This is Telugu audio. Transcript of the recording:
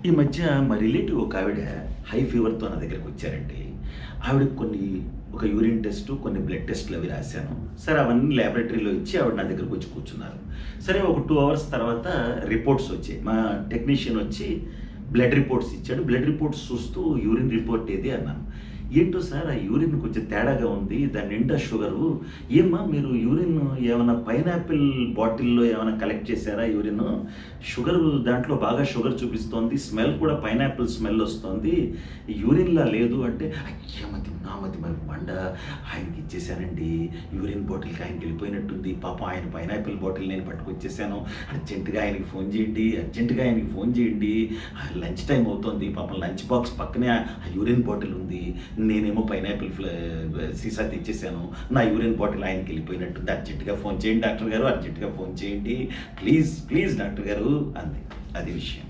ఈ మధ్య మా రిలేటివ్ ఒక ఆవిడ హై ఫీవర్‌తో నా దగ్గరికి వచ్చారండి. ఆవిడకి ఒక యూరిన్ టెస్టు, కొన్ని బ్లడ్ టెస్ట్‌లు అవి రాశాను. సరే అవన్నీ ల్యాబొరేటరీలో ఇచ్చి ఆవిడ నా దగ్గరికి వచ్చి కూర్చున్నారు. సరే ఒక 2 అవర్స్ తర్వాత రిపోర్ట్స్ వచ్చాయి. మా టెక్నీషియన్ వచ్చి బ్లడ్ రిపోర్ట్స్ ఇచ్చాడు. బ్లడ్ రిపోర్ట్స్ చూస్తూ యూరిన్ రిపోర్ట్ ఏది అన్నాను. ఏంటో సార్ ఆ యూరిన్ కొంచెం తేడాగా ఉంది. దాని నిండా షుగరు. ఏమ్మా మీరు యూరిన్ ఏమన్నా పైనాపిల్ బాటిల్‌లో ఏమైనా కలెక్ట్ చేశారా యూరిను? షుగరు దాంట్లో బాగా షుగర్ చూపిస్తోంది. స్మెల్ కూడా పైనాపిల్ స్మెల్ ఒస్తోంది. యూరిన్‌లా లేదు అంటే, అయ్య! నా మతి మరుపు మండ. ఆయనకి ఇచ్చేసానండి. యూరిన్ బాటిల్‌కి ఆయనకెళ్ళిపోయినట్టుంది. పాపం ఆయన పైనాపిల్ బాటిల్ నేను పట్టుకొచ్చేసాను. అర్జెంట్‌గా ఆయనకి ఫోన్ చేయండి. అర్జెంట్‌గా ఆయనకి ఫోన్ చేయండి. లంచ్ టైమ్ అవుతోంది. పాపం లంచ్ బాక్స్ పక్కనే ఆ యూరిన్ బాటిల్ ఉంది. నేనేమో పైనాపిల్ సీసా తెచ్చేసాను. నా యూరిన్ బాటిల్ ఆయనకెళ్ళిపోయినట్టుంది. అర్జెంట్‌గా ఫోన్ చేయండి డాక్టర్ గారు. అర్జెంట్‌గా ఫోన్ చేయండి. ప్లీజ్, ప్లీజ్ డాక్టర్ గారు అంది. అది విషయం.